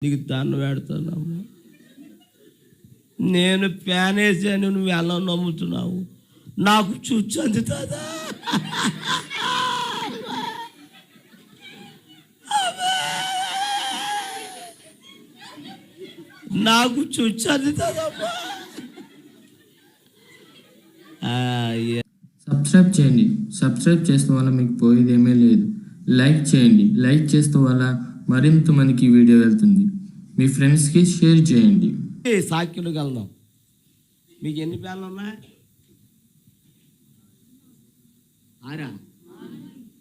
నీకు దండం పెడుతున్నాము. నేను ఫ్యాన్ వేసాను, నువ్వు ఎలా నమ్ముతున్నావు? నాకు చుచ్చు అందుతుందా? నాకు చుచ్చు అందుతుందమ్మా. సబ్స్క్రైబ్ చేయండి. సబ్స్క్రైబ్ చేసిన వల్ల మీకు పోయేది ఏమీ లేదు. లైక్ చేయండి. లైక్ చేసిన వల్ల మరింత మందికి వీడియో వెళ్తుంది. మీ ఫ్రెండ్స్కి షేర్ చేయండి. సాక్షులకు వెళ్దాం. మీకు ఎన్ని ప్యాన్లు ఉన్నాయి? 6.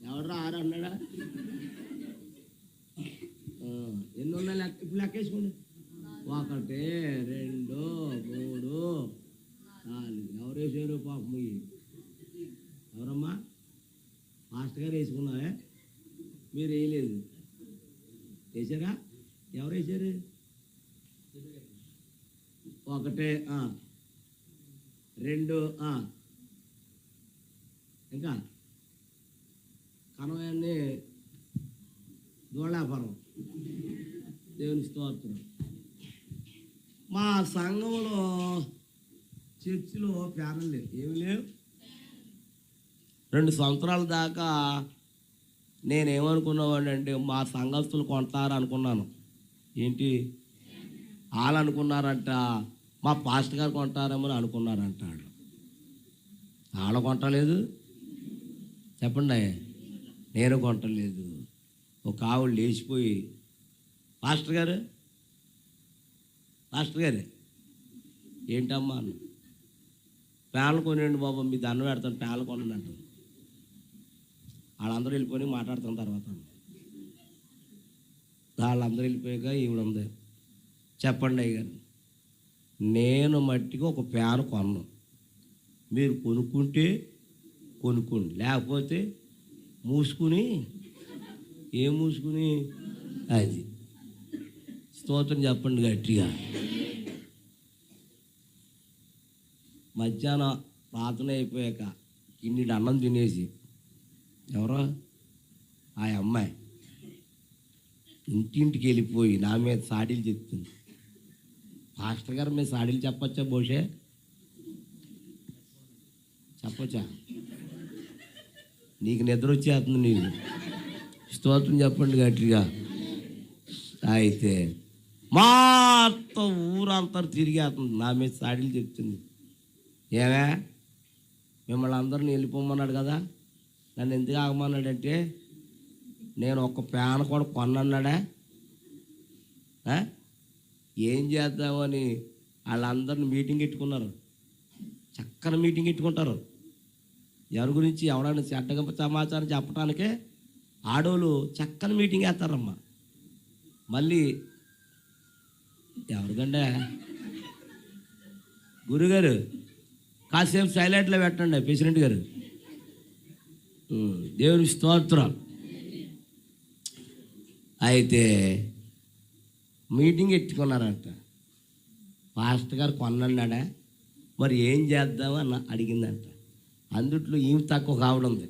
ఎవడరా 6 అన్నాడా? ఎన్ని ఉన్నాయి లెక్క? ఇప్పుడు లెక్కేసుకోండి. 1 2 3 4. ఎవరు వేసారు పాపం? ఎవరమ్మా? మాస్టర్ గారు వేసుకున్నావే, మీరు వేయలేదు. వేసారా? ఎవరు వేసారు? 1 2 ఇంకా కనవన్నీ దూళాపురం. దేవుని స్తోత్రం. మా సంఘంలో చర్చిలో ప్యానల్ లేవు, ఏమి లేవు. 2 సంవత్సరాల దాకా నేనేమనుకున్నావాడిని అంటే మా సంఘస్థులు కొంటారు అనుకున్నాను. ఏంటి వాళ్ళు అనుకున్నారంట, మా పాస్టర్ గారు కొంటారేమో అనుకున్నారంట. వాళ్ళు కొంటలేదు. చెప్పండి, నేను కొంటలేదు. ఒక ఆవిడ లేచిపోయి, పాస్టర్ గారు ఏంటమ్మా అన్న, ప్యాన్లు కొనండి బాబు, మీ దండం పెడతాను, ప్యాన్లు కొనండి అంటారు. వాళ్ళందరూ వెళ్ళిపోయి మాట్లాడుతున్న తర్వాత వాళ్ళందరూ వెళ్ళిపోయాక ఈవిడ ఉంది, చెప్పండి అయ్యగారు, నేను మట్టికి ఒక ప్యాన్ కొన్నాను, మీరు కొనుక్కుంటే కొనుక్కోండి, లేకపోతే మూసుకుని. ఏం మూసుకుని? అది స్తోత్రం చెప్పండి గట్టిగా. మధ్యాహ్నం ప్రార్థన అయిపోయాక కిన్నిటి అన్నం తినేసి, ఎవరో ఆ అమ్మాయి ఇంటింటికి వెళ్ళిపోయి నా మీద సాడీలు చెప్తుంది. పాస్టర్ గారు మీద సాడీలు చెప్పచ్చా? బహుశా చెప్పచ్చా? నీకు నిద్ర వచ్చేస్తుంది. నీకు స్తోత్రం చెప్పండి గట్టిగా. అయితే మొత్తం ఊరంతా తిరిగేస్తుంది, నా మీద సాడీలు చెప్తుంది. ఏమే, మిమ్మల్ని అందరిని వెళ్ళిపోమన్నాడు కదా, నన్ను ఎందుకు ఆగమన్నాడంటే నేను ఒక ప్యాన్ కూడా కొన్నాడా, ఏం చేద్దామని వాళ్ళందరిని మీటింగ్ పెట్టుకున్నారు. చక్కని మీటింగ్ పెట్టుకుంటారు. ఎవరి గురించి ఎవడన్నా చెడ్డగా సమాచారం చెప్పడానికే ఆడోళ్ళు చక్కని మీటింగ్ వేస్తారమ్మా. మళ్ళీ ఎవరికంటే గురుగారు కాసేపు సైలెంట్లో పెట్టండి ప్రెసిడెంట్ గారు. దేవుని స్తోత్రం. అయితే మీటింగ్ ఎట్టుకున్నారంట. పాస్టర్ గారు కొన్నాడా, మరి ఏం చేద్దామని అడిగిందంట. అందుట్లో ఈమె తక్కువ కావడం ఉంది,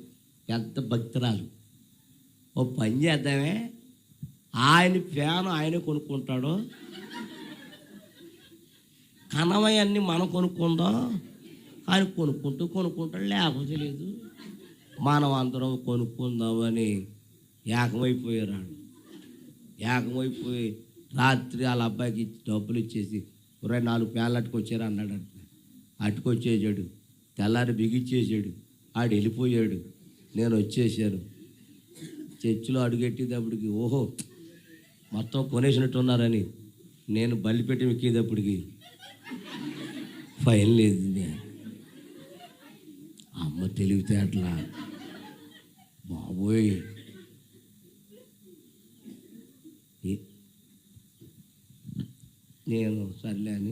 పెద్ద భక్తురాలు. ఓ పని చేద్దామే, ఆయన ఫ్యాన్ ఆయనే కొనుక్కుంటాడు, కనవయన్నీ మనం కొనుక్కుందాం. ఆయన కొనుక్కుంటాడు, లేకపోతే లేదు, మనం అందరం కొనుక్కుందామని ఏకమైపోయారు. ఏకమైపోయి రాత్రి వాళ్ళ అబ్బాయికి డబ్బులు ఇచ్చేసి 24 ప్యాన్లు అట్టుకొచ్చారు అన్నాడంట. అట్టుకొచ్చేసాడు, తెల్లారి బిగిచ్చేసాడు, ఆడు వెళ్ళిపోయాడు. నేను వచ్చేసాను. చర్చిలో అడుగెట్టేటప్పటికి ఓహో మొత్తం కొనేసినట్టున్నారని నేను బలిపెట్టి ఎక్కేటప్పటికి ఫైన్ లేదు. అమ్మ తెలివితే అట్లా బాబోయ్. నేను సర్లే అని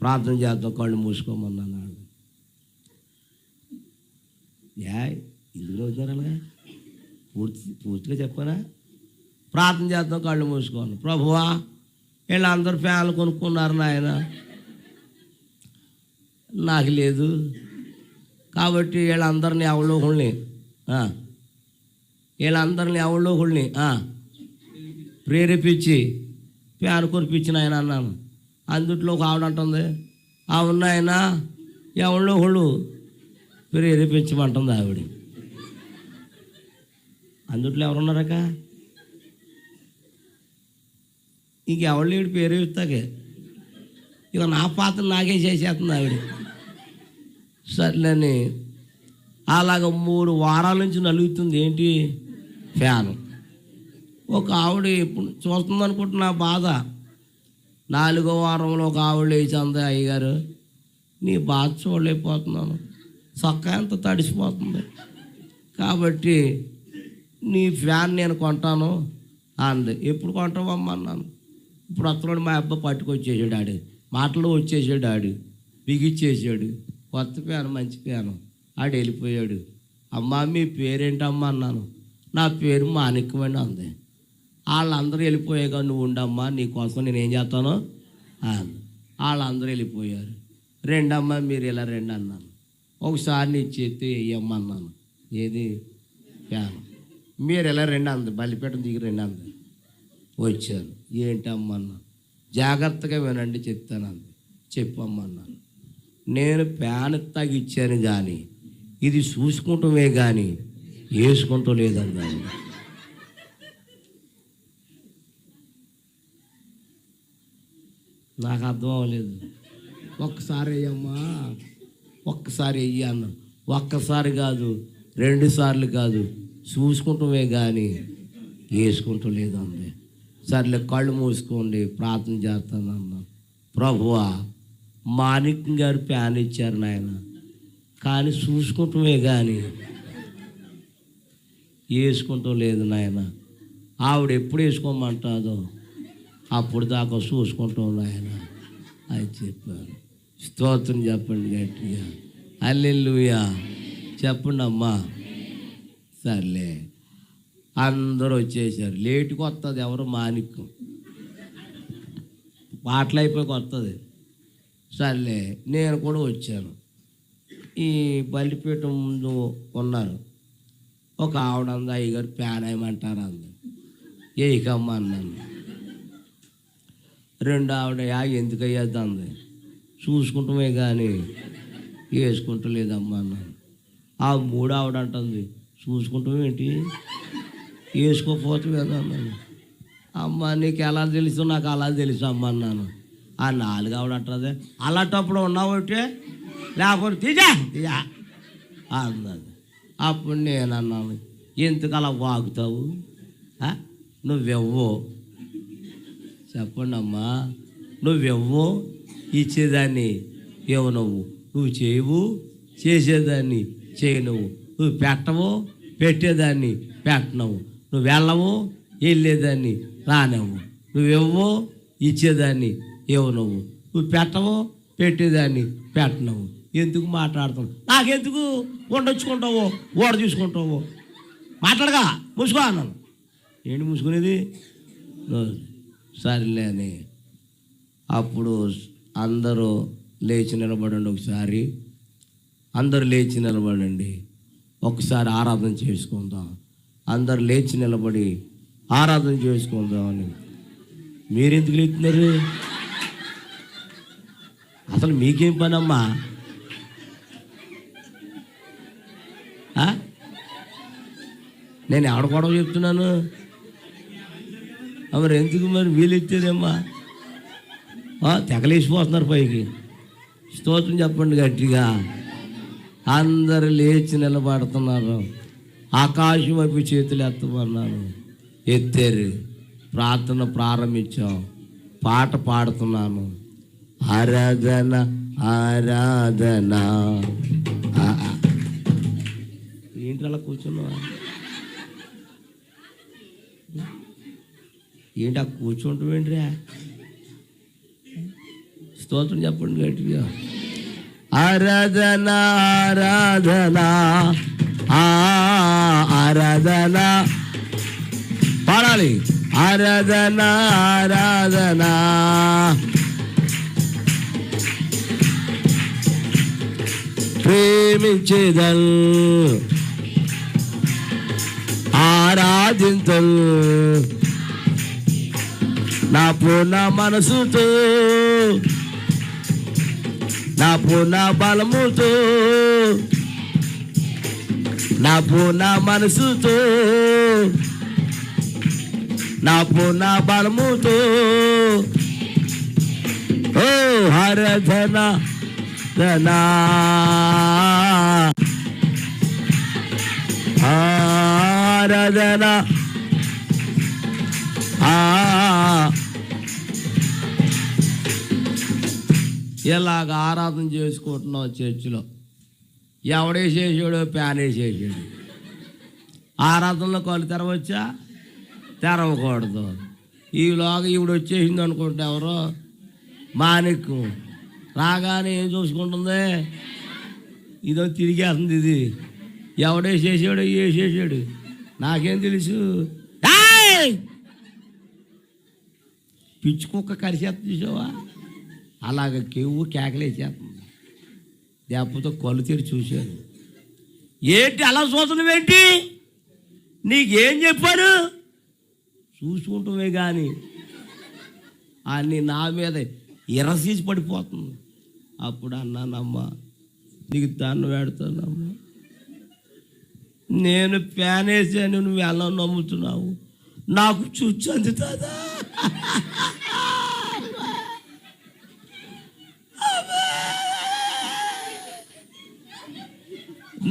ప్రార్థన చేద్దాం, కళ్ళు మూసుకోమన్నాను. ఇందులో వచ్చారు అలాగా పూర్తిగా చెప్పానా? ప్రార్థన చేద్దాం, కళ్ళు మూసుకోను. ప్రభువా, వీళ్ళందరూ ఫ్యాన్లు కొనుక్కున్నారు నాయన, నాకు లేదు కాబట్టి వీళ్ళందరినీ వీళ్ళందరినీ ప్రేరేపించి ఫ్యాన్ కొనిపించిన ఆయన అన్నాను. అందుట్లో ఒక ఆవిడ అంటుంది, అవును ఆయన ఎవరిలో ఒకళ్ళు ప్రేరేపించమంటుంది ఆవిడ. అందుట్లో ఎవరున్నారక ఇంకెవరు లేడు ప్రేరేపిస్తాకే. ఇక నా పాత్ర నాకే చేసేస్తుంది ఆవిడ. సర్లేని అలాగ 3 వారాల నుంచి నలుగుతుంది ఏంటి ఫ్యాను. ఒక ఆవిడ ఇప్పుడు చూస్తుంది అనుకుంటున్నా బాధ. 4వ వారంలో ఒక ఆవిడ లేచింది, అయ్యగారు నీ బాధ చూడలేకపోతున్నాను, చొక్కా ఎంత తడిసిపోతుంది, కాబట్టి నీ ఫ్యాన్ నేను కొంటాను అంది. ఎప్పుడు కొంటావమ్మా అన్నాను. ఇప్పుడు అత్తలోడు మా అబ్బాయి పట్టుకొచ్చేసాడు, ఆడు మాటలు వచ్చేసాడు, ఆడు బిగిచ్చేసాడు. కొత్త ఫ్యాను, మంచి ఫ్యాను. ఆడు వెళ్ళిపోయాడు. అమ్మా మీ పేరేంటమ్మా అన్నాను. నా పేరు మాణిక్యమని అంది. వాళ్ళందరూ వెళ్ళిపోయాక నువ్వు ఉండమ్మా నీకోసం నేను ఏం చేస్తాను అంది. వాళ్ళందరూ వెళ్ళిపోయారు. రెండమ్మా మీరు ఇలా రండి అన్నాను. ఒకసారి నీ చేతి వేయమ్మన్నాను. ఏది ఫ్యాను. మీరు ఎలా రండి అంది. బలిపేట దిగి రండి అంది. వచ్చారు. ఏంటమ్మన్నా, జాగ్రత్తగా వినండి చెప్తాను అంది. చెప్పమ్మన్నాను. నేను ఫ్యాన్ తగిచ్చాను కానీ ఇది చూసుకుంటమే కానీ వేసుకుంటూ లేదన్నాను. నాకు అర్థం అవ్వలేదు. ఒక్కసారి వేయమ్మా, ఒక్కసారి వెయ్యి అన్నాను. ఒక్కసారి కాదు, 2 సార్లు కాదు, చూసుకుంటమే కానీ వేసుకుంటూ లేదండి. సర్లే కళ్ళు మూసుకోండి ప్రార్థన చేస్తాను అన్నాను. ప్రభువా మాణిక్యం గారు ఫ్యాన్ ఇచ్చారు నాయన, కానీ చూసుకుంటమే కానీ వేసుకుంటూ లేదు నాయన. ఆవిడ ఎప్పుడు వేసుకోమంటుందో అప్పుడు దాకా చూసుకుంటాం నాయన అని చెప్పాను. స్తోత్రం చెప్పండి గట్టిగా, హల్లెలూయా చెప్పండి అమ్మా. సర్లే అందరూ వచ్చేసారు. లేటుకి వస్తుంది ఎవరు మాణిక్యం, పాటలు అయిపోయి వస్తుంది. సర్లే నేను కూడా వచ్చాను. ఈ బలిపీఠం ముందు ఉన్నారు. ఒక ఆవిడ అంది, అయ్యగారు ఫ్యాన్ వేయమంటారు అంది. ఏకమ్మ అన్నాను. 2 ఆవిడ ఎందుకు అయ్యేది అంది. చూసుకుంటమే కానీ వేసుకుంటూ లేదమ్మా అన్నాను. ఆ 3 ఆవిడ అంటుంది, చూసుకుంటాం ఏంటి వేసుకోకపోతే కదా అన్నాను. అమ్మ నీకు ఎలా తెలుసు, నాకు అలా తెలుసు అమ్మ అన్నాను. ఆ 4 ఆవిడ అంటుంది, అలాంటప్పుడు ఉన్నావుంటే లేకపోతే తీజా తీజా అన్నది. అప్పుడు నేను అన్నాను, ఎందుకు అలా వాగుతావు, నువ్వెవ్వో చెప్పండి అమ్మా, నువ్వెవ్వో ఇచ్చేదాన్ని ఇవ్వనవు, నువ్వు చేయవు చేసేదాన్ని చేయనవు, నువ్వు పెట్టవు పెట్టేదాన్ని పెట్టనవు, నువ్వు వెళ్ళవు వెళ్ళేదాన్ని రానవు, నువ్వెవ్వో ఇచ్చేదాన్ని ఇవ్వనవు, నువ్వు పెట్టవు పెట్టేదాన్ని పెట్టనవు. ఎందుకు మాట్లాడుతావు, నాకెందుకు వండొచ్చుకుంటావో ఓడ చూసుకుంటావో మాట్లాడగా ముసుకో అన్నాను. ఏంటి ముసుకునేది, సరేలే అని. అప్పుడు అందరూ లేచి నిలబడండి, ఒకసారి అందరూ లేచి నిలబడండి, ఒకసారి ఆరాధన చేసుకుందాం. అందరు లేచి నిలబడి ఆరాధన చేసుకుందామని. మీరెందుకు లేస్తున్నారు, అసలు మీకేం పని అమ్మా? నేను ఎవడ గొడవ చెప్తున్నాను, మరి ఎందుకు మరి వీలు ఎత్తేదేమ్మా? తెగలేసిపోతున్నారు పైకి. స్తోత్రం చెప్పండి గట్టిగా. అందరు లేచి నిలబడుతున్నారు, ఆకాశం వైపు చేతులు ఎత్తమన్నారు, ఎత్తారు. ప్రార్థన ప్రారంభించాం, పాట పాడుతున్నాను, ఆరాధన ఆరాధన. ఏంటి అలా కూర్చున్నావా, ఏంటి ఆ కూర్చుంటామేంట్రా? స్తోత్రం చెప్పండి గట్టిగా. ఆరాధన ఆరాధన ఆరాధన పాడాలి. ఆరాధన ఆరాధన ప్రేమించేదల్ ఆరాధించల్ నా పూర్ణ మనసుతో, నా పూర్ణ బలముతో, నా పూర్ణ మనసుతో, నా పూర్ణ బలముతో, ఓ ఆరాధన ధనా ఆరాధన ఇలాగ ఆరాధన చేసుకుంటున్నావు చర్చిలో. ఎవడేసేసాడో ప్యాన్ వేసేసాడు. ఆరాధనలో కళ్ళు తెరవచ్చా? తెరవకూడదు. ఈలోగా ఈవిడ వచ్చేసింది అనుకుంటే ఎవరో మాణిక్కు రాగానే ఏం చూసుకుంటుంది? ఇదో తిరిగేస్తుంది. ఇది ఎవడేసేసాడో వేసేసాడు, నాకేం తెలుసు. పిచ్చి కుక్క కరిచేస్తుంది చూసావా? అలాగ కెవ్వు కేకలేసేస్తుంది. దెబ్బతో కళ్ళు తెరి చూశాను. ఏంటి అలా చూస్తున్నావేంటి? నీకేం చెప్పాను? చూసుకుంటామే కానీ అన్ని నా మీద ఇరసీసి పడిపోతుంది. అప్పుడు అన్నానమ్మా, నీకు దండం పెడతానమ్మా, నేను ప్యాన్ వేసాను, నువ్వు ఎలా నమ్ముతున్నావు? నాకు చుచ్చు అందుతుందా?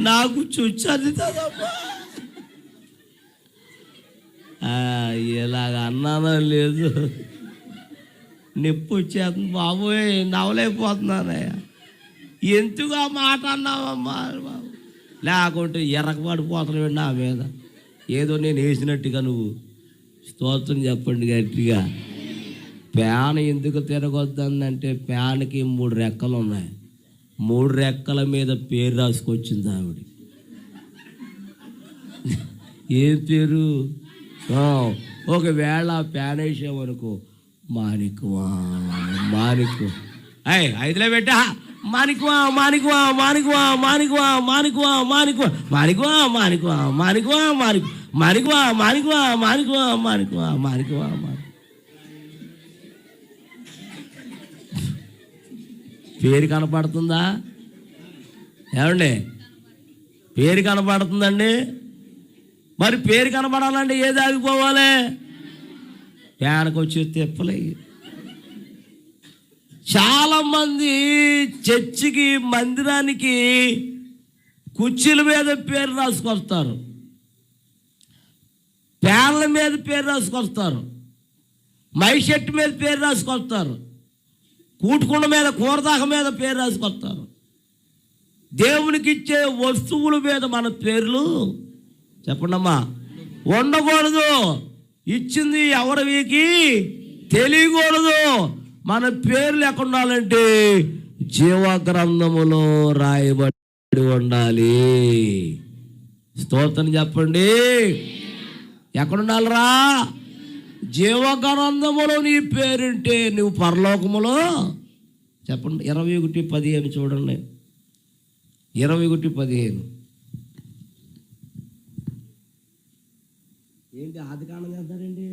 నాకు చుచ్చు అందుతుందమ్మా. ఇలాగ అన్నానో లేదు, నొప్పి వచ్చేస్తుంది బాబోయ్, నవ్వలేకపోతున్నానయ్యా. ఎందుకు ఆ మాట అన్నావమ్మా బాబు? లేకుంటే ఎర్రకపడిపోతున్నావు నా మీద. ఏదో నేను వేసినట్టుగా నువ్వు స్తోత్రం చెప్పండి గట్టిగా. ఫ్యాన్ ఎందుకు తిరగొద్దంటే ఫ్యాన్కి 3 రెక్కలు ఉన్నాయి. 3 రెక్కల మీద పేరు రాసుకొచ్చింది ఆవిడ. ఏం పేరు? ఒకవేళ ఫ్యాన్ వేసామనుకో, మాణిక్వా మాణిక్కు, 5లో పెట్టా మాణిక్వా మాణిక్వా మాణిక్వా మాణిక్వా మాణిక్వా మాణిక్వా మాణిక్వా మాణిక్వా మాణిక్వా మాణిక్వా మాణిక్వా మాణిక్వా మాణిక్వా మాణిక్వా మాణిక్వా. పేరు కనపడుతుందా ఏమండి? పేరు కనపడుతుందండి. మరి పేరు కనపడాలంటే ఏది ఆగిపోవాలి? ఫ్యాన్కి వచ్చి తిప్పలే. చాలామంది చర్చికి, మందిరానికి కుర్చీల మీద పేరు రాసుకొస్తారు, ఫ్యాన్ల మీద పేరు రాసుకొస్తారు, మైషెట్ మీద పేరు రాసుకొస్తారు, కూటుకుండ మీద, కూరదాక మీద పేరు రాసుకొస్తారు. దేవునికి ఇచ్చే వస్తువుల మీద మన పేర్లు చెప్పండమ్మా ఉండకూడదు. ఇచ్చింది ఎవరికి తెలియకూడదు. మన పేర్లు ఎక్కడ ఉండాలంటే జీవగ్రంథములో రాయబడి ఉండాలి. స్తోత్రం చెప్పండి. ఎక్కడుండాలిరా? జీవగ్రంథములో నీ పేరుంటే నువ్వు పరలోకములో. చెప్పండి 21:15 చూడండి. 21:15 ఏంటి ఆదికాండం చేస్తారండి?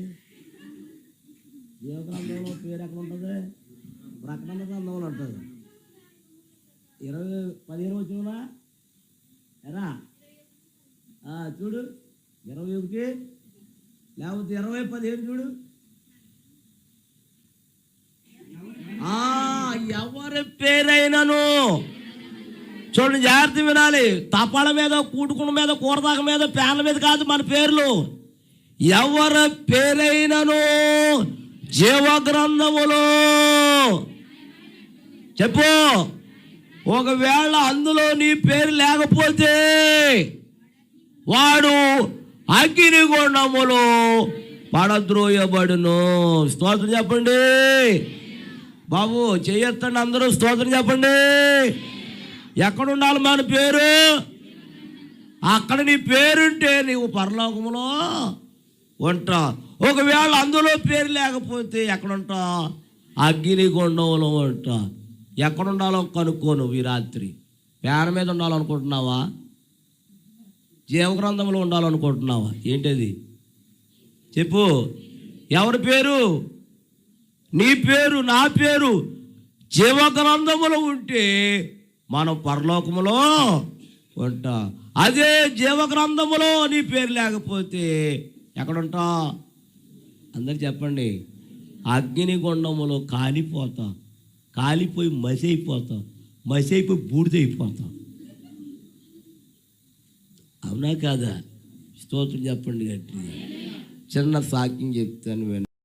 జీవగ్రంథంలో పేరు ఎక్కడ ఉంటుంది? ప్రకటన గ్రంథంలో ఉంటుంది. 15 వచ్చినా ఎరా చూడు, 21 లేకపోతే 20:15 చూడు. ఎవరి పేరైనను చూడండి, జాగ్రత్త వినాలి. తపాల మీద, కూటుకున్న మీద, కూరదాక మీద, ప్యాన్ల మీద కాదు మన పేర్లు. ఎవరి పేరైనను జీవగ్రంథములో చెప్పు. ఒకవేళ అందులో నీ పేరు లేకపోతే వాడు అగ్నిగుండములో పడద్రోయబడును. స్తోత్రం చెప్పండి బాబు, చేయొద్దండి అందరూ. స్తోత్రం చెప్పండి. ఎక్కడుండాలి మన పేరు? అక్కడ నీ పేరుంటే నీవు పరలోకములో ఉంటా. ఒకవేళ అందులో పేరు లేకపోతే ఎక్కడుంటా? అగ్నిగుండంలో ఉంటా. ఎక్కడుండాలో కనుక్కో. నువ్వు ఈ రాత్రి పేరు మీద ఉండాలనుకుంటున్నావా? జీవగ్రంథంలో ఉండాలనుకుంటున్నావా? ఏంటది చెప్పు. ఎవరి పేరు? నీ పేరు నా పేరు జీవగ్రంథములో ఉంటే మనం పరలోకములో ఉంటాం. అదే జీవగ్రంథములో నీ పేరు లేకపోతే ఎక్కడుంటా? అందరు చెప్పండి. అగ్నిగుండములో కాలిపోతాం, కాలిపోయి మసి అయిపోతాం, మసి అయిపోయి బూడిదైపోతాం. అవునా కాదా? స్తోత్రం చెప్పండి గట్టిగా. చిన్న సాక్ష్యం చెప్తాను.